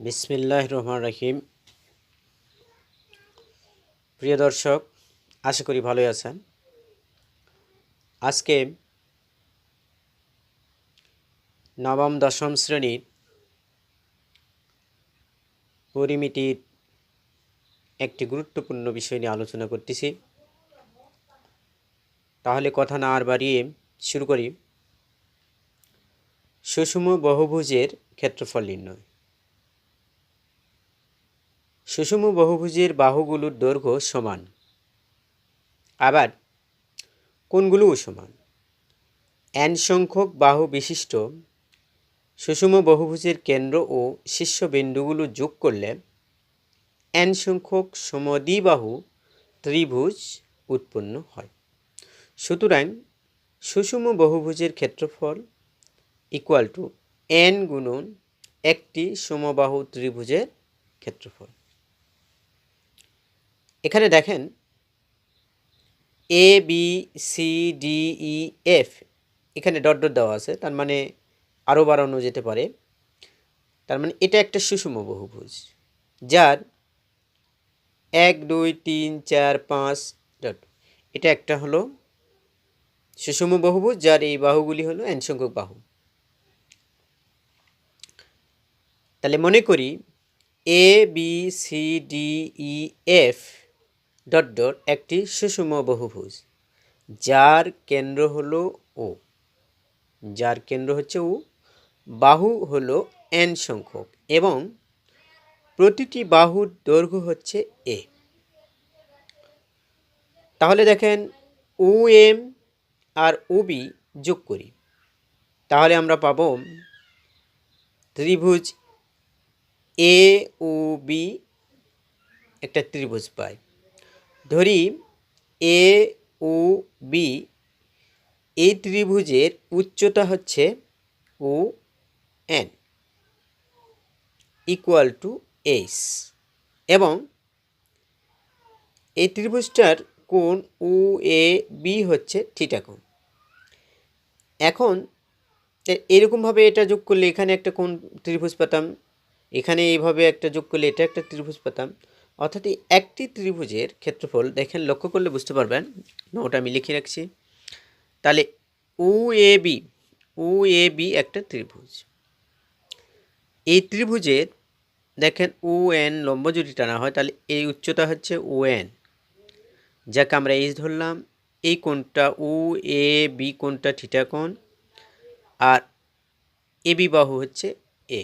বিসমিল্লাহির রহমানির রহিম। প্রিয় দর্শক, আশা করি ভালোই আছেন। আজকে নবম দশম শ্রেণীর পরিমিতির একটি গুরুত্বপূর্ণ বিষয় নিয়ে আলোচনা করতেছি। তাহলে কথা না আর বাড়িয়ে শুরু করি। সুষম বহুভুজের ক্ষেত্রফল নির্ণয়। সুষম বহুভুজের বাহুগুলোর দৈর্ঘ্য সমান, আবার কোণগুলোও সমান। n সংখ্যক বাহু বিশিষ্ট সুষম বহুভুজের কেন্দ্র ও শীর্ষবিন্দুগুলো যোগ করলে n সংখ্যক সমদ্বিবাহু ত্রিভুজ উৎপন্ন হয়। সুতরাং সুষম বহুভুজের ক্ষেত্রফল ইকুয়াল টু n গুণন একটি সমবাহু ত্রিভুজের ক্ষেত্রফল। এখানে দেখেন A B C D E F, এখানে ডট ডট দেওয়া আছে, তার মানে আরও বাড়ানো যেতে পারে। তার মানে এটা একটা সুষম বহুভুজ যার 1 2 3 4 5 ডট, এটা একটা হলো সুষম বহুভুজ যার এই বাহুগুলি হলো n সংখ্যক বাহু। তাহলে মনে করি A B C D E F dot dot একটি সুষম বহুভুজ যার কেন্দ্র হলো ও, যার কেন্দ্র হচ্ছে ও, বাহু হলো n সংখ্যক এবং প্রতিটি বাহুর দৈর্ঘ্য হচ্ছে এ। তাহলে দেখেন ও এম আর ও বি যোগ করি, তাহলে আমরা পাবো ত্রিভুজ এ ও বি একটা ত্রিভুজ পাই। ধরি এ ও বি এই ত্রিভুজের উচ্চতা হচ্ছে O N equal to H এবং এই ত্রিভুজটার কোণ ও এ বি হচ্ছে থিটা কোণ। এখন এরকমভাবে এটা যোগ করলে এখানে একটা কোণ ত্রিভুজ পেতাম, এখানে এইভাবে একটা যোগ করলে এটা একটা ত্রিভুজ পেতাম। অর্থাৎ এই একটি ত্রিভুজের ক্ষেত্রফল দেখেন, লক্ষ্য করলে বুঝতে পারবেন, ওটা আমি লিখে রাখছি। তাহলে ও এ বি একটা ত্রিভুজ। এই ত্রিভুজের দেখেন ও এন লম্ব যদি টানা হয় তাহলে এই উচ্চতা হচ্ছে ও এন, যাকে আমরা এইচ ধরলাম। এই কোণটা ও এ বি কোণটা থিটা কোণ, আর এ বি বাহু হচ্ছে এ।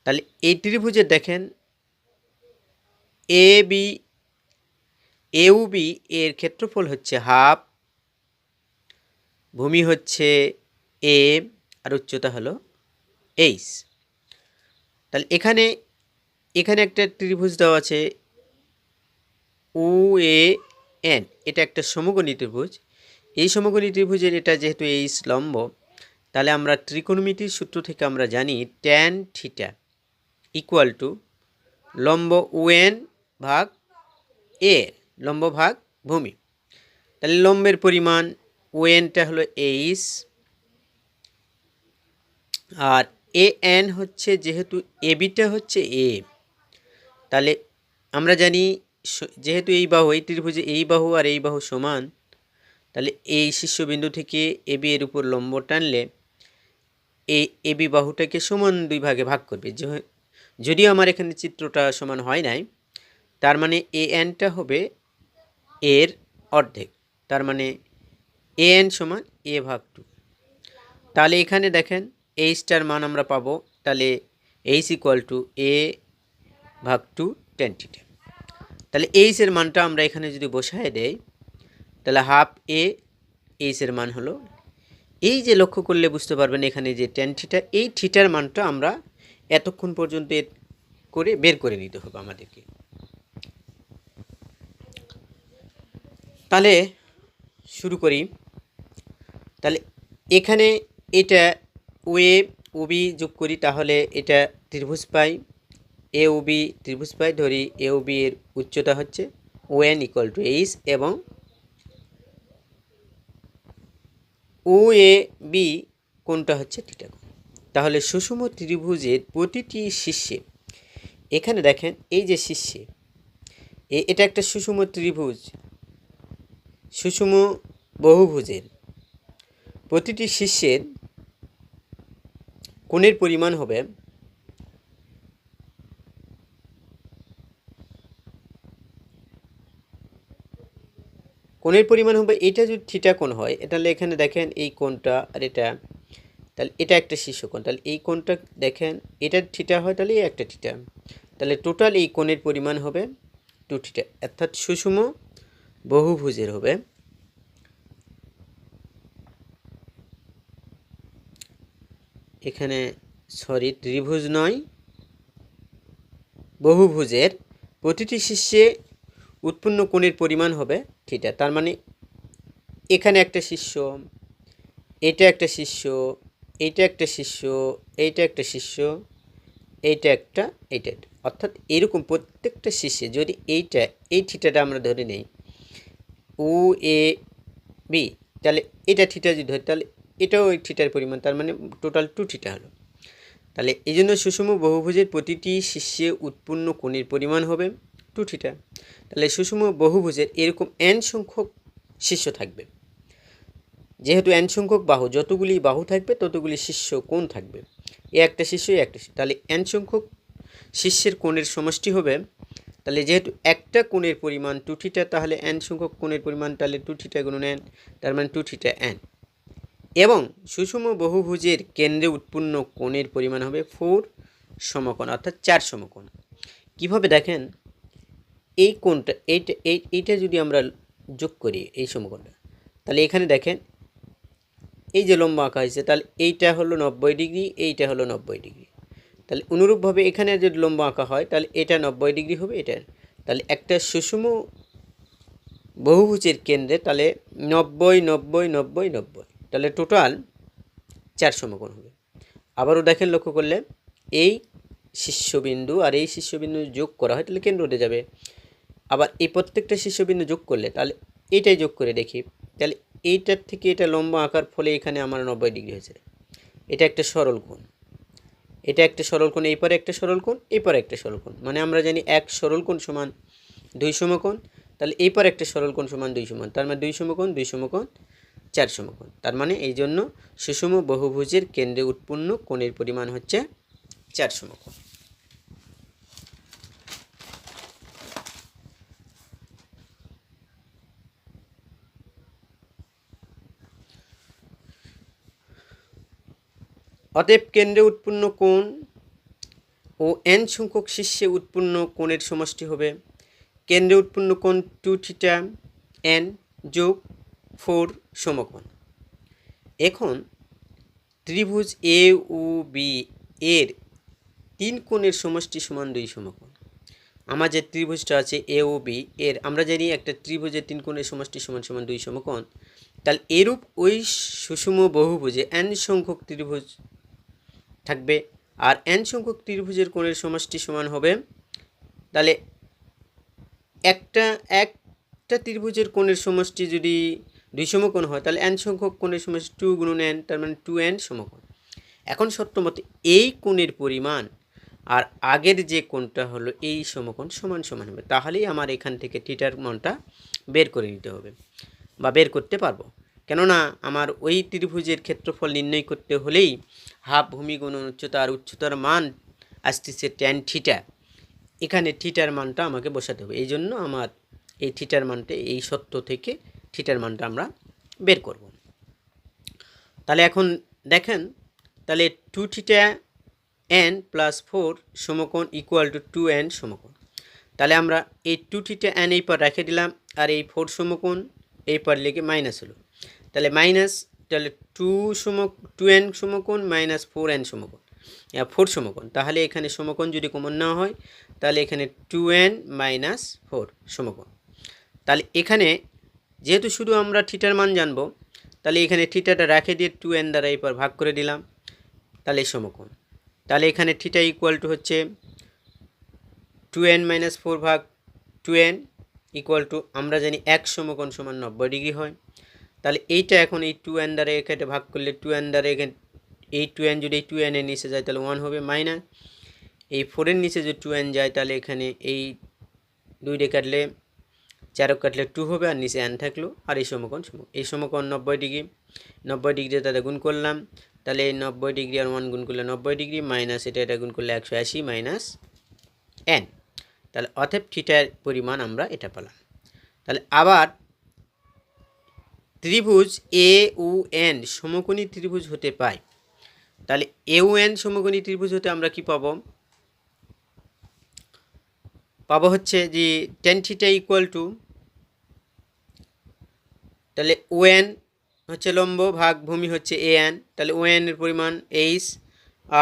তাহলে এই ত্রিভুজের দেখেন এ বি এউ বি এর ক্ষেত্রফল হচ্ছে হাফ, ভূমি হচ্ছে এ আর উচ্চতা হলো এইচ। তাহলে এখানে একটা ত্রিভুজ দেওয়া আছে ও এ এন, এটা একটা সমকোণী ত্রিভুজ। এই সমকোণী ত্রিভুজের এটা যেহেতু এইচ লম্ব, তাহলে আমরা ত্রিকোণমিতির সূত্র থেকে আমরা জানি ট্যান থিটা ইকুয়াল টু লম্ব ও এন ভাগ এ, লম্ব ভাগ ভূমি। তাহলে লম্বের পরিমাণ ও এনটা হলো এইচ আর এ এন হচ্ছে, যেহেতু এ বিটা হচ্ছে এ, তাহলে আমরা জানি যেহেতু এই বাহু, এই ত্রিভুজে এই বাহু আর এই বাহু সমান, তাহলে এই শীর্ষবিন্দু থেকে এ বি এর উপর লম্ব টানলে এই এ বি বাহুটাকে সমান দুই ভাগে ভাগ করবে। যদিও আমার এখানে চিত্রটা সমান হয় নাই, তার মানে এ এনটা হবে এর অর্ধেক, তার মানে এ এন সমান এ ভাগ 2। তাহলে এখানে দেখেন এইচটার মান আমরা পাবো, তাহলে এইচ ইকুয়াল টু এ ভাগ 2 ট্যান থিটা। তাহলে এইচের মানটা আমরা এখানে যদি বসায় দেই তাহলে হাফ এ, এইচের মান হলো, এই যে লক্ষ্য করলে বুঝতে পারবেন এখানে যে ট্যান থিটা, এই থিটার মানটা আমরা এতক্ষণ পর্যন্ত করে বের করে নিতে হবে আমাদেরকে। তাহলে শুরু করি। তাহলে এখানে এটা ও এ ও বি যোগ করি, তাহলে এটা ত্রিভুজ পাই, এ ও বি ত্রিভুজ পাই। ধরি এ ও বি এর উচ্চতা হচ্ছে O N equal to H এবং ও এ বি কোণটা হচ্ছে থিটা কোণ। তাহলে সুষম ত্রিভুজের প্রতিটি শীর্ষে, এখানে দেখেন এই যে শীর্ষে এটা একটা সুষম ত্রিভুজ, সুষম বহুভুজের প্রতিটি শীর্ষের কোণের পরিমাণ হবে এটা যদি থিটা কোণ হয়, তাহলে এখানে দেখেন এই কোণটা আর এটা, তাহলে এটা একটা শীর্ষ কোণ, তাহলে এই কোণটা দেখেন এটা থিটা হয়, তাহলে এই একটা থিটা, তাহলে টোটাল এই কোণের পরিমাণ হবে 2 থিটা, অর্থাৎ সুষম বহুভুজের হবে এখানে ত্রিভুজ নয়, বহুভুজের প্রতিটি শীর্ষে উৎপন্ন কোণের পরিমাণ হবে থিটা। তার মানে এখানে একটা শীর্ষ, এটা একটা শীর্ষ, এইটা একটা শীর্ষ, এইটা একটা শীর্ষ, এইটা একটা, এইটা, অর্থাৎ এরকম প্রত্যেকটা শীর্ষে যদি এই থিটাটা আমরা ধরে নেই ও এ বি, তাহলে এটা থিটা যদি ধরি তাহলে এটাও ওই থিটার পরিমাণ, তার মানে টোটাল 2 থিটা হলো। তাহলে এই জন্য সুষম বহুভুজের প্রতিটি শীর্ষে উৎপন্ন কোণের পরিমাণ হবে 2 থিটা। তাহলে সুষম বহুভুজের এরকম n সংখ্যক শীর্ষ থাকবে, যেহেতু n সংখ্যক বাহু, যতগুলি বাহু থাকবে ততগুলি শীর্ষ কোণ থাকবে, একটা শীর্ষ একটা শীর্ষ, তাহলে n সংখ্যক শীর্ষের কোণের সমষ্টি হবে, তাহলে যেহেতু একটা কোণের পরিমাণ 2 থিটা, তাহলে n সংখ্যক কোণের পরিমাণ তাহলে 2 থিটা গুণন n, তার মানে 2 থিটা n, এবং সুষম বহুভুজের কেন্দ্রে উৎপন্ন কোণের পরিমাণ হবে 4 সমকোণ, অর্থাৎ 4 সমকোণ। কিভাবে দেখেন, এই কোণটা এইটা যদি আমরা যোগ করি এই সমকোণটা, তাহলে এখানে দেখেন এই যে লম্ব আঁকা হয়েছে, তাহলে এইটা হলো 90 ডিগ্রি, এইটা হলো 90 ডিগ্রি, তাহলে অনুরূপভাবে এখানে যদি লম্ব আঁকা হয় তাহলে এটা 90 ডিগ্রি হবে এটা, তাহলে একটা সুষম বহুভুজের কেন্দ্রে তাহলে 90 90 90 90, তাহলে টোটাল 4 সমকোণ হবে। আবারও দেখেন লক্ষ্য করলে এই শীর্ষবিন্দু আর এই শীর্ষবিন্দু যোগ করা হয় তাহলে কেন্দ্র উঠে যাবে, আবার এই প্রত্যেকটা শীর্ষবিন্দু যোগ করলে তাহলে এইটাই যোগ করে দেখি, তাহলে এইটার থেকে এটা লম্ব আঁকার ফলে এখানে আমার 90 ডিগ্রি হয়েছে, এটা একটা সরল কোণ, এটা একটা সরল কোণ, এই পারে একটা সরল কোণ, এই পারে একটা সরল কোণ, মানে আমরা জানি এক সরল কোণ সমান 2 সমকোণ, তাহলে এই পারে একটা সরল কোণ সমান 2 সমকোণ, তার মানে 2 সমকোণ 2 সমকোণ 4 সমকোণ, তার মানে এই জন্য সুষম বহুভুজের কেন্দ্রে উৎপন্ন কোণের পরিমাণ হচ্ছে 4 সমকোণ। অতএব কেন্দ্রে উৎপন্ন কোণ ও n সংখ্যক শীর্ষে উৎপন্ন কোণের সমষ্টি হবে কেন্দ্রে উৎপন্ন কোণ 2 থিটা n যোগ 4 সমকোণ। এখন ত্রিভুজ এ ও বি এর 3 কোণের সমষ্টি সমান 2 সমকোণ। আমার যে ত্রিভুজটা আছে এ ও বি এর, আমরা জানি একটা ত্রিভুজের 3 কোণের সমষ্টি সমান সমান 2 সমকোণ, তাহলে এরূপ ওই সুষম বহুভুজে n সংখ্যক ত্রিভুজ থাকবে, আর n সংখ্যক ত্রিভুজের কোণের সমষ্টি সমান হবে, তাহলে একটা ত্রিভুজের কোণের সমষ্টি যদি 2 সমকোণ হয় তাহলে n সংখ্যক কোণের সমষ্টি 2 গুণন n, তার মানে 2n সমকোণ। এখন সত্যমতে এই কোণের পরিমাণ আর আগের যে কোণটা হলো এই সমকোণ সমান সমান হবে, তাহলেই আমার এখান থেকে থিটার মানটা বের করে নিতে হবে বা বের করতে পারবো, কেননা আমার ওই ত্রিভুজের ক্ষেত্রফল নির্ণয় করতে হলেই হাফ ভূমি গুণন উচ্চতা, আর উচ্চতার মান আসতেছে ট্যান থিটা, এখানে থিটার মানটা আমাকে বসাতে হবে, এই জন্য আমার এই থিটার মানটা এই সত্য থেকে থিটার মানটা আমরা বের করব। তাহলে এখন দেখেন, তাহলে 2 থিটা n প্লাস 4 সমকোণ ইকুয়াল টু 2n সমকোণ, তাহলে আমরা এই 2 থিটা n এই পার রেখে দিলাম, আর এই 4 সমকোণ এই পার লেগে মাইনাস হলো, তাহলে মাইনাস, তাহলে 2n সমকোণ মাইনাস 4n সমকোণ 4 সমকোণ, তাহলে এখানে সমকোণ যদি কমন নেওয়া হয় তাহলে এখানে 2n মাইনাস 4 সমকোণ। তাহলে এখানে যেহেতু শুধু আমরা থিটার মান জানবো, তাহলে এখানে থিটাটা রেখে দিয়ে 2n দ্বারা এই পার ভাগ করে দিলাম, তাহলে সমকোণ, তাহলে এখানে থিটা ইকুয়াল টু হচ্ছে 2n মাইনাস 4 ভাগ 2n ইকুয়াল টু, আমরা জানি এক সমকোণ সমান 90 ডিগ্রি হয়, তাহলে এইটা এখন এই 2n দ্বারা এখানে ভাগ করলে 2n দ্বারা এখানে এই 2n যদি এই 2n এর নিচে যায় তাহলে 1 হবে, মাইনাস এই 4 এর নিচে যদি 2n যায় তাহলে এখানে এই 2 দিয়ে কাটলে 4 কাটলে 2 হবে, আর নিচে n থাকলো, আর এই সমকোণ এই সমকোণ 90 ডিগ্রি, 90 ডিগ্রি তাতে গুণ করলাম, তাহলে এই 90 ডিগ্রি আর 1 গুণ করলে 90 ডিগ্রি, মাইনাস এটা গুণ করলে 180 মাইনাস n, তাহলে অতএব থিটার পরিমাণ আমরা এটা পেলাম। তাহলে আবার ত্রিভুজ এ ও এন সমকোণী ত্রিভুজ হতে পায়, তাহলে এ ও এন সমকোণী ত্রিভুজ হতে আমরা কি পাবো? পাবো হচ্ছে যে tan থিটা ইকুয়াল টু, তাহলে ও এন হচ্ছে লম্ব ভাগ ভূমি হচ্ছে এ এন, তাহলে ও এন এর পরিমাণ এইচ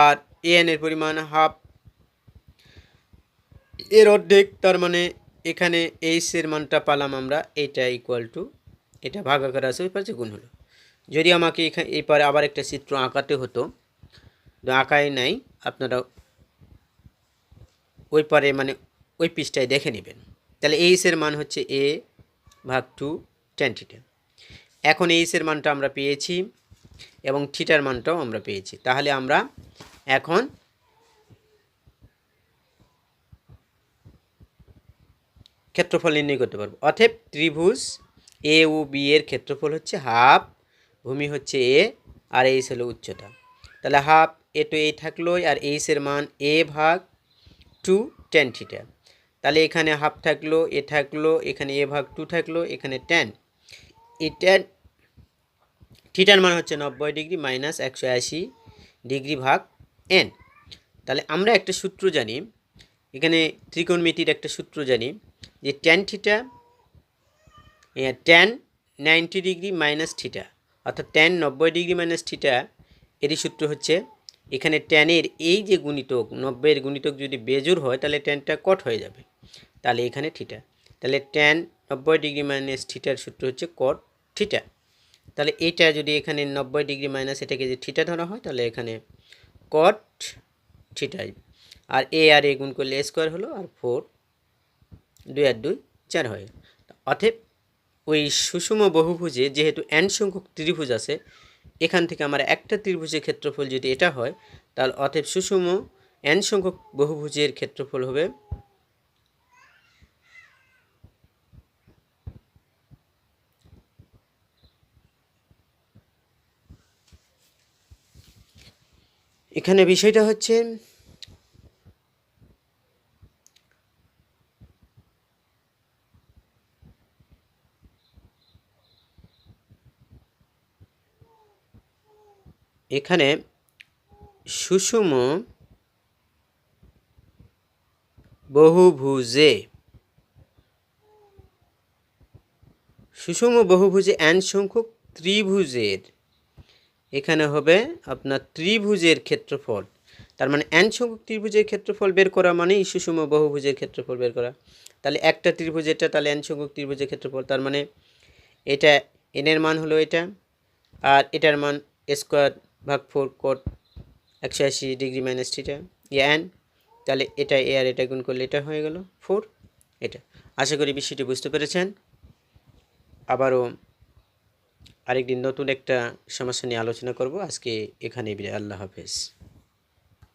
আর এ এন এর পরিমাণ হাফ, এর অর্ধেক, তার মানে এখানে এইচ এর মানটা পালাম আমরা, এটা ইকুয়াল টু, এটা ভাগাকার আছে ওই পাশে গুণ হলো। যদি আমাকে এখানে এই পারে আবার একটা চিত্র আঁকাতে হতো, আঁকাই নাই, আপনারা ওই পারে মানে ওই পৃষ্ঠায় দেখে নেবেন। তাহলে এইচ এর মান হচ্ছে এ ভাগ 2 tan থিটা। এখন এইচ এর মানটা আমরা পেয়েছি এবং থিটার মানটাও আমরা পেয়েছি, তাহলে আমরা এখন ক্ষেত্রফল নির্ণয় করতে পারবো। অতএব ত্রিভুজ এ ও বি এর ক্ষেত্রফল হচ্ছে হাফ, ভূমি হচ্ছে এ আর এইচ হলো উচ্চতা, তাহলে হাফ এ তো এই থাকলো, আর এইচ এর মান এ ভাগ 2 tan থিটা, তাহলে এখানে হাফ থাকলো, এ থাকলো, এখানে এ ভাগ 2 থাকলো, এখানে tan, এই tan থিটার মান হচ্ছে 90 ডিগ্রি মাইনাস 180 ডিগ্রি ভাগ n। তাহলে আমরা একটা সূত্র জানি, এখানে ত্রিকোণমিতির একটা সূত্র জানি যে tan theta tan 90 degree minus theta, অর্থাৎ tan 90 ডিগ্রি মাইনাস থিটা, এরই সূত্র হচ্ছে এখানে ট্যানের এই যে গুণিতক 90 এর গুণিতক যদি বেজোড় হয় তাহলে ট্যানটা কট হয়ে যাবে, তাহলে এখানে থিটা, তাহলে tan 90 ডিগ্রি মাইনাস থিটার সূত্র হচ্ছে কট থিটা। তাহলে এইটা যদি এখানে 90 ডিগ্রি মাইনাস এটাকে যদি থিটা ধরা হয় তাহলে এখানে কট থিটা, আর এ আর এ গুণ করলে স্কোয়ার হলো, আর 4 2 আর 2 4 হয়। অতএব ওই সুষম বহুভুজে যেহেতু n সংখ্যক ত্রিভুজ আছে, এখান থেকে আমার একটা ত্রিভুজের ক্ষেত্রফল যদি এটা হয়, তাহলে অতএব সুষম n সংখ্যক বহুভুজের ক্ষেত্রফল হবে এখানে বিষয়টা হচ্ছে এখানে সুষম বহুভুজে n সংখ্যক ত্রিভুজের এখানে হবে আপনার ত্রিভুজের ক্ষেত্রফল, তার মানে n সংখ্যক ত্রিভুজের ক্ষেত্রফল বের করা মানেই সুষম বহুভুজের ক্ষেত্রফল বের করা। তাহলে একটা ত্রিভুজ এটা, তাহলে n সংখ্যক ত্রিভুজের ক্ষেত্রফল, তার মানে এটা n এর মান হলো এটা, আর এটার মান স্কোয়ার ভাগ 4 কট 180 ডিগ্রি মাইনাস থিটা n, তাহলে এটা এ আর এটা গুণ করলে এটা হয়ে গেল 4। এটা আশা করি বিষয়টি বুঝতে পেরেছেন। আবারও আরেকদিন নতুন একটা সমস্যা নিয়ে আলোচনা করব। আজকে এখানেই বিদায়। আল্লাহ হাফেজ।